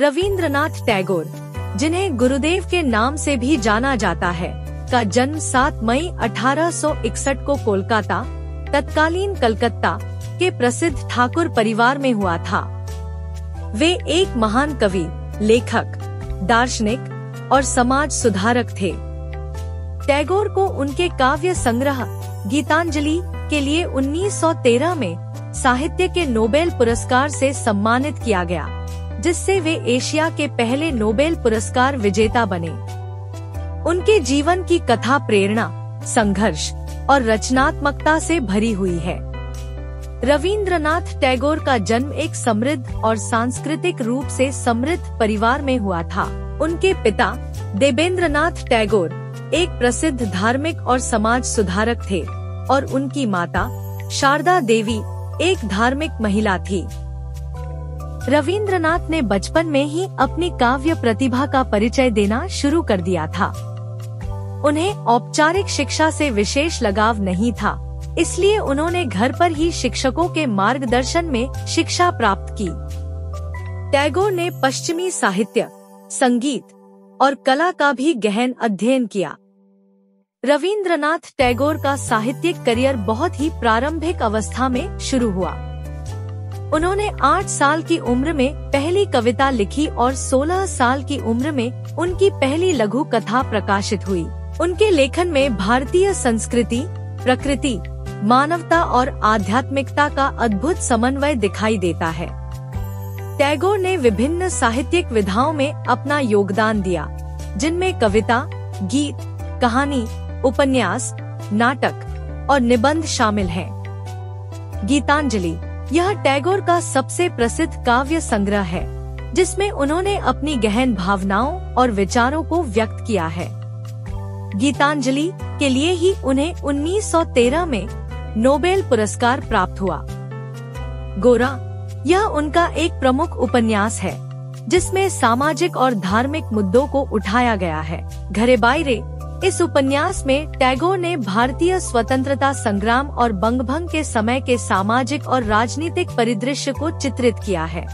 रविंद्रनाथ टैगोर, जिन्हें गुरुदेव के नाम से भी जाना जाता है, का जन्म 7 मई 1861 को कोलकाता, तत्कालीन कलकत्ता के प्रसिद्ध ठाकुर परिवार में हुआ था। वे एक महान कवि, लेखक, दार्शनिक और समाज सुधारक थे। टैगोर को उनके काव्य संग्रह गीतांजलि के लिए 1913 में साहित्य के नोबेल पुरस्कार से सम्मानित किया गया, जिससे वे एशिया के पहले नोबेल पुरस्कार विजेता बने। उनके जीवन की कथा प्रेरणा, संघर्ष और रचनात्मकता से भरी हुई है। रविंद्रनाथ टैगोर का जन्म एक समृद्ध और सांस्कृतिक रूप से समृद्ध परिवार में हुआ था। उनके पिता देवेंद्रनाथ टैगोर एक प्रसिद्ध धार्मिक और समाज सुधारक थे और उनकी माता शारदा देवी एक धार्मिक महिला थी। रविंद्रनाथ ने बचपन में ही अपनी काव्य प्रतिभा का परिचय देना शुरू कर दिया था। उन्हें औपचारिक शिक्षा से विशेष लगाव नहीं था, इसलिए उन्होंने घर पर ही शिक्षकों के मार्गदर्शन में शिक्षा प्राप्त की। टैगोर ने पश्चिमी साहित्य, संगीत और कला का भी गहन अध्ययन किया। रविंद्रनाथ टैगोर का साहित्यिक करियर बहुत ही प्रारंभिक अवस्था में शुरू हुआ। उन्होंने 8 साल की उम्र में पहली कविता लिखी और 16 साल की उम्र में उनकी पहली लघु कथा प्रकाशित हुई। उनके लेखन में भारतीय संस्कृति, प्रकृति, मानवता और आध्यात्मिकता का अद्भुत समन्वय दिखाई देता है। टैगोर ने विभिन्न साहित्यिक विधाओं में अपना योगदान दिया, जिनमें कविता, गीत, कहानी, उपन्यास, नाटक और निबंध शामिल हैं। गीतांजलि यह टैगोर का सबसे प्रसिद्ध काव्य संग्रह है, जिसमें उन्होंने अपनी गहन भावनाओं और विचारों को व्यक्त किया है। गीतांजलि के लिए ही उन्हें 1913 में नोबेल पुरस्कार प्राप्त हुआ। गोरा यह उनका एक प्रमुख उपन्यास है, जिसमें सामाजिक और धार्मिक मुद्दों को उठाया गया है। घरे बायरे इस उपन्यास में टैगोर ने भारतीय स्वतंत्रता संग्राम और बंगभंग के समय के सामाजिक और राजनीतिक परिदृश्य को चित्रित किया है।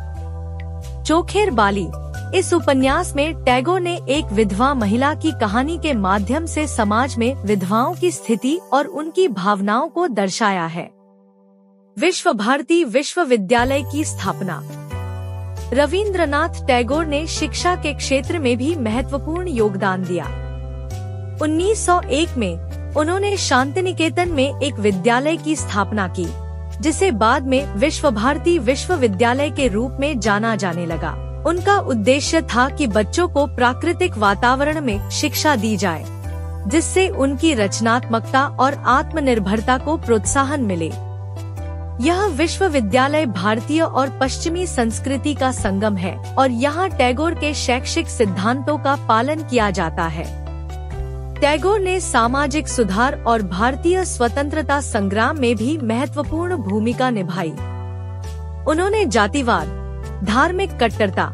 चोखेर बाली इस उपन्यास में टैगोर ने एक विधवा महिला की कहानी के माध्यम से समाज में विधवाओं की स्थिति और उनकी भावनाओं को दर्शाया है। विश्व भारती विश्वविद्यालय की स्थापना रविंद्रनाथ टैगोर ने शिक्षा के क्षेत्र में भी महत्वपूर्ण योगदान दिया। 1901 में उन्होंने शांतिनिकेतन में एक विद्यालय की स्थापना की, जिसे बाद में विश्व भारती विश्वविद्यालय के रूप में जाना जाने लगा। उनका उद्देश्य था कि बच्चों को प्राकृतिक वातावरण में शिक्षा दी जाए, जिससे उनकी रचनात्मकता और आत्मनिर्भरता को प्रोत्साहन मिले। यह विश्वविद्यालय भारतीय और पश्चिमी संस्कृति का संगम है और यहाँ टैगोर के शैक्षिक सिद्धांतों का पालन किया जाता है। टैगोर ने सामाजिक सुधार और भारतीय स्वतंत्रता संग्राम में भी महत्वपूर्ण भूमिका निभाई। उन्होंने जातिवाद, धार्मिक कट्टरता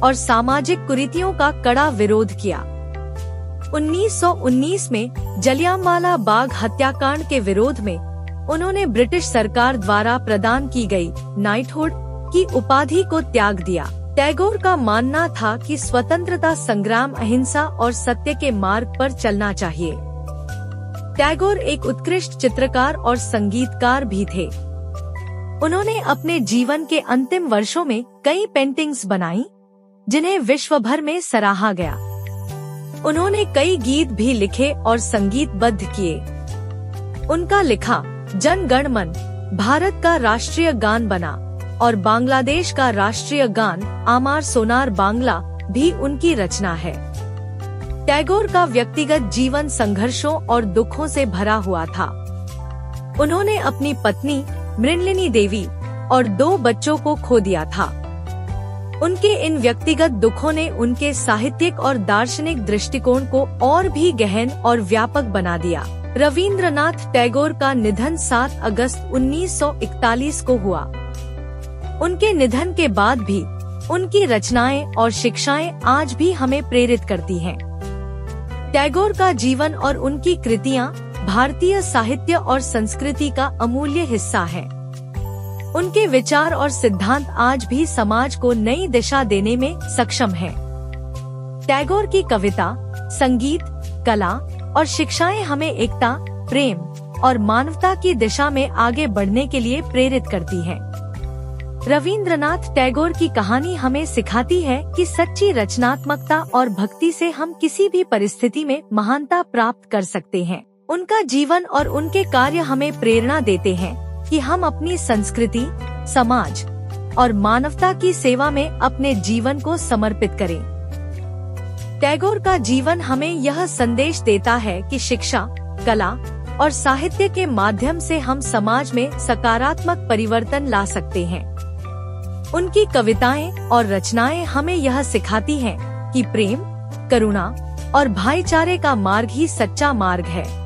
और सामाजिक कुरीतियों का कड़ा विरोध किया। 1919 में जलियांवाला बाग हत्याकांड के विरोध में उन्होंने ब्रिटिश सरकार द्वारा प्रदान की गई नाइटहुड की उपाधि को त्याग दिया। टैगोर का मानना था कि स्वतंत्रता संग्राम अहिंसा और सत्य के मार्ग पर चलना चाहिए। टैगोर एक उत्कृष्ट चित्रकार और संगीतकार भी थे। उन्होंने अपने जीवन के अंतिम वर्षों में कई पेंटिंग्स बनाई, जिन्हें विश्व भर में सराहा गया। उन्होंने कई गीत भी लिखे और संगीतबद्ध किए। उनका लिखा जन गण मन भारत का राष्ट्रीय गान बना और बांग्लादेश का राष्ट्रीय गान आमार सोनार बांग्ला भी उनकी रचना है। टैगोर का व्यक्तिगत जीवन संघर्षों और दुखों से भरा हुआ था। उन्होंने अपनी पत्नी मृणलिनी देवी और 2 बच्चों को खो दिया था। उनके इन व्यक्तिगत दुखों ने उनके साहित्यिक और दार्शनिक दृष्टिकोण को और भी गहन और व्यापक बना दिया। रविंद्रनाथ टैगोर का निधन 7 अगस्त 1941 को हुआ। उनके निधन के बाद भी उनकी रचनाएं और शिक्षाएं आज भी हमें प्रेरित करती हैं। टैगोर का जीवन और उनकी कृतियां भारतीय साहित्य और संस्कृति का अमूल्य हिस्सा है। उनके विचार और सिद्धांत आज भी समाज को नई दिशा देने में सक्षम हैं। टैगोर की कविता, संगीत, कला और शिक्षाएं हमें एकता, प्रेम और मानवता की दिशा में आगे बढ़ने के लिए प्रेरित करती हैं। रविंद्रनाथ टैगोर की कहानी हमें सिखाती है कि सच्ची रचनात्मकता और भक्ति से हम किसी भी परिस्थिति में महानता प्राप्त कर सकते हैं। उनका जीवन और उनके कार्य हमें प्रेरणा देते हैं कि हम अपनी संस्कृति, समाज और मानवता की सेवा में अपने जीवन को समर्पित करें। टैगोर का जीवन हमें यह संदेश देता है कि शिक्षा, कला और साहित्य के माध्यम से हम समाज में सकारात्मक परिवर्तन ला सकते हैं। उनकी कविताएं और रचनाएं हमें यह सिखाती हैं कि प्रेम, करुणा और भाईचारे का मार्ग ही सच्चा मार्ग है।